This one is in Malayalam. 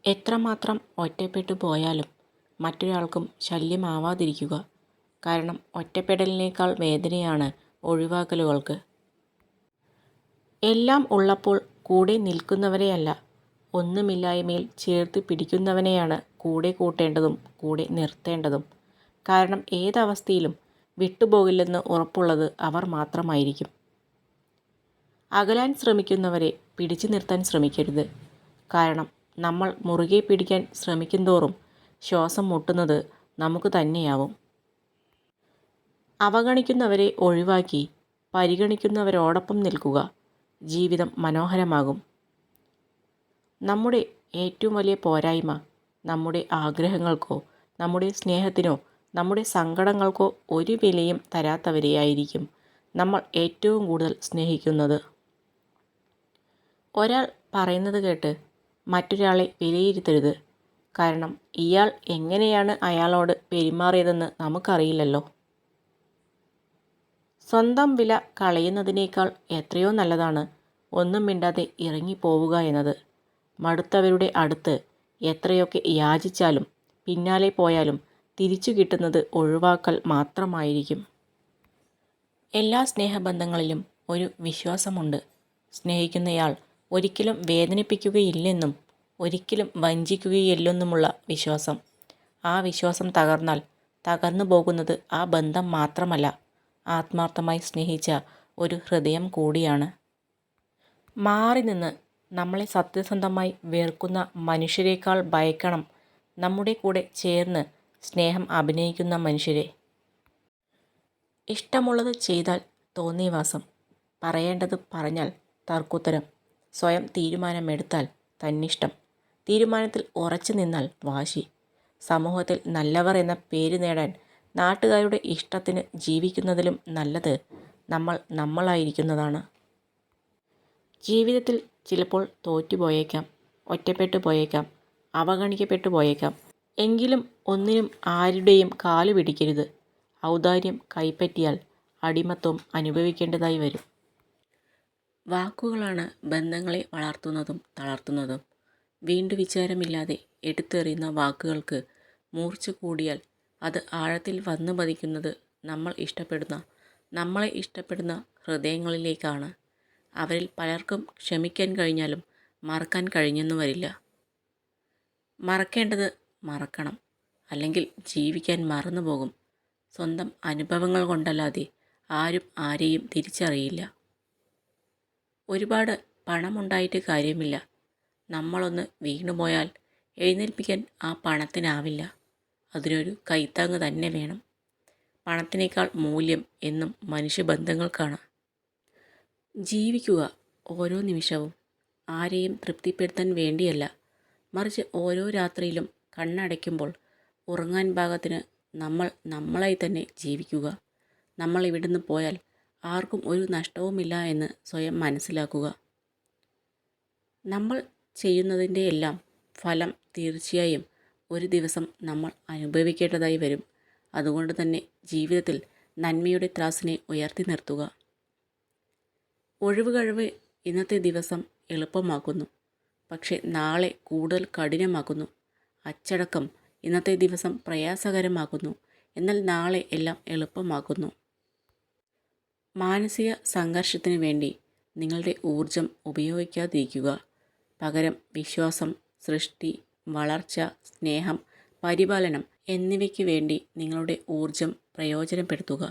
എത്രമാത്രം ഒറ്റപ്പെട്ടു പോയാലും മറ്റൊരാൾക്കും ശല്യമാവാതിരിക്കുക. കാരണം ഒറ്റപ്പെടലിനേക്കാൾ വേദനയാണ് ഒഴിവാക്കലുകൾക്ക്. എല്ലാം ഉള്ളപ്പോൾ കൂടെ നിൽക്കുന്നവരെയല്ല, ഒന്നുമില്ലായ്മയിൽ ചേർത്ത് പിടിക്കുന്നവനെയാണ് കൂടെ കൂട്ടേണ്ടതും കൂടെ നിർത്തേണ്ടതും. കാരണം ഏതവസ്ഥയിലും വിട്ടുപോകില്ലെന്ന് ഉറപ്പുള്ളത് അവർ മാത്രമായിരിക്കും. അകലാൻ ശ്രമിക്കുന്നവരെ പിടിച്ചു നിർത്താൻ ശ്രമിക്കരുത്. കാരണം നമ്മൾ മുറുകെ പിടിക്കാൻ ശ്രമിക്കുന്തോറും ശ്വാസം മുട്ടുന്നത് നമുക്ക് തന്നെയാവും. അവഗണിക്കുന്നവരെ ഒഴിവാക്കി പരിഗണിക്കുന്നവരോടൊപ്പം നിൽക്കുക. ജീവിതം മനോഹരമാകും. നമ്മുടെ ഏറ്റവും വലിയ പോരായ്മ നമ്മുടെ ആഗ്രഹങ്ങൾക്കോ നമ്മുടെ സ്നേഹത്തിനോ നമ്മുടെ സങ്കടങ്ങൾക്കോ ഒരു വിലയും തരാത്തവരെയായിരിക്കും നമ്മൾ ഏറ്റവും കൂടുതൽ സ്നേഹിക്കുന്നത്. ഒരാൾ പറയുന്നത് കേട്ട് മറ്റൊരാളെ വിലയിരുത്തരുത്. കാരണം ഇയാൾ എങ്ങനെയാണ് അയാളോട് പെരുമാറിയതെന്ന് നമുക്കറിയില്ലല്ലോ. സ്വന്തം വില കളയുന്നതിനേക്കാൾ എത്രയോ നല്ലതാണ് ഒന്നും മിണ്ടാതെ ഇറങ്ങിപ്പോവുക എന്നത്. മടുത്തവരുടെ അടുത്ത് എത്രയൊക്കെ യാചിച്ചാലും പിന്നാലെ പോയാലും തിരിച്ചു കിട്ടുന്നത് ഒഴിവാക്കൽ മാത്രമായിരിക്കും. എല്ലാ സ്നേഹബന്ധങ്ങളിലും ഒരു വിശ്വാസമുണ്ട്. സ്നേഹിക്കുന്നയാൾ ഒരിക്കലും വേദനിപ്പിക്കുകയില്ലെന്നും ഒരിക്കലും വഞ്ചിക്കുകയില്ലെന്നുമുള്ള വിശ്വാസം. ആ വിശ്വാസം തകർന്നാൽ തകർന്നു പോകുന്നത് ആ ബന്ധം മാത്രമല്ല, ആത്മാർത്ഥമായി സ്നേഹിച്ച ഒരു ഹൃദയം കൂടിയാണ്. മാറി നിന്ന് നമ്മളെ സത്യസന്ധമായി വെറുക്കുന്ന മനുഷ്യരെക്കാൾ ഭയക്കണം നമ്മുടെ കൂടെ ചേർന്ന് സ്നേഹം അഭിനയിക്കുന്ന മനുഷ്യരെ. ഇഷ്ടമുള്ളത് ചെയ്താൽ തോന്നിയവാസം, പറയേണ്ടത് പറഞ്ഞാൽ തർക്കുത്തരം, സ്വയം തീരുമാനമെടുത്താൽ തന്നിഷ്ടം, തീരുമാനത്തിൽ ഉറച്ചു നിന്നാൽ വാശി. സമൂഹത്തിൽ നല്ലവർ എന്ന പേര് നേടാൻ നാട്ടുകാരുടെ ഇഷ്ടത്തിന് ജീവിക്കുന്നതിലും നല്ലത് നമ്മൾ നമ്മളായിരിക്കുന്നതാണ്. ജീവിതത്തിൽ ചിലപ്പോൾ തോറ്റുപോയേക്കാം, ഒറ്റപ്പെട്ടു പോയേക്കാം, അവഗണിക്കപ്പെട്ടു പോയേക്കാം. എങ്കിലും ഒന്നിനും ആരുടെയും കാലു പിടിക്കരുത്. ഔദാര്യം കൈപ്പറ്റിയാൽ അടിമത്വം അനുഭവിക്കേണ്ടതായി വരും. വാക്കുകളാണ് ബന്ധങ്ങളെ വളർത്തുന്നതും തളർത്തുന്നതും. വീണ്ടു വിചാരമില്ലാതെ എടുത്തെറിയുന്ന വാക്കുകൾക്ക് മൂർച്ച കൂടിയാൽ അത് ആഴത്തിൽ വന്നു പതിക്കുന്നത് നമ്മളെ ഇഷ്ടപ്പെടുന്ന ഹൃദയങ്ങളിലേക്കാണ്. അവരിൽ പലർക്കും ക്ഷമിക്കാൻ കഴിഞ്ഞാലും മറക്കാൻ കഴിഞ്ഞെന്നു വരില്ല. മറക്കേണ്ടത് മറക്കണം, അല്ലെങ്കിൽ ജീവിക്കാൻ മറന്നുപോകും. സ്വന്തം അനുഭവങ്ങൾ കൊണ്ടല്ലാതെ ആരും ആരെയും തിരിച്ചറിയില്ല. ഒരുപാട് പണമുണ്ടായിട്ട് കാര്യമില്ല. നമ്മളൊന്ന് വീണുപോയാൽ എഴുന്നേൽപ്പിക്കാൻ ആ പണത്തിനാവില്ല. അതിനൊരു കൈത്താങ്ങ് തന്നെ വേണം. പണത്തിനേക്കാൾ മൂല്യം എന്നും മനുഷ്യബന്ധങ്ങൾക്കാണ്. ജീവിക്കുക ഓരോ നിമിഷവും ആരെയും തൃപ്തിപ്പെടുത്താൻ വേണ്ടിയല്ല, മറിച്ച് ഓരോ രാത്രിയിലും കണ്ണടയ്ക്കുമ്പോൾ ഉറങ്ങാൻ പാകത്തിന് നമ്മൾ നമ്മളായി തന്നെ ജീവിക്കുക. നമ്മൾ ഇവിടുന്ന് പോയാൽ ആർക്കും ഒരു നഷ്ടവുമില്ല എന്ന് സ്വയം മനസ്സിലാക്കുക. നമ്മൾ ചെയ്യുന്നതിൻ്റെ എല്ലാം ഫലം തീർച്ചയായും ഒരു ദിവസം നമ്മൾ അനുഭവിക്കേണ്ടതായി വരും. അതുകൊണ്ട് തന്നെ ജീവിതത്തിൽ നന്മയുടെ ത്രാസിനെ ഉയർത്തി നിർത്തുക. ഒഴിവുകഴിവ് ഇന്നത്തെ ദിവസം എളുപ്പമാക്കുന്നു, പക്ഷെ നാളെ കൂടുതൽ കഠിനമാക്കുന്നു. അച്ചടക്കം ഇന്നത്തെ ദിവസം പ്രയാസകരമാക്കുന്നു, എന്നാൽ നാളെ എല്ലാം എളുപ്പമാക്കുന്നു. മാനസിക സംഘർഷത്തിന് വേണ്ടി നിങ്ങളുടെ ഊർജം ഉപയോഗിക്കാതിരിക്കുക. പകരം വിശ്വാസം, സൃഷ്ടി, വളർച്ച, സ്നേഹം, പരിപാലനം എന്നിവയ്ക്ക് വേണ്ടി നിങ്ങളുടെ ഊർജം പ്രയോജനപ്പെടുത്തുക.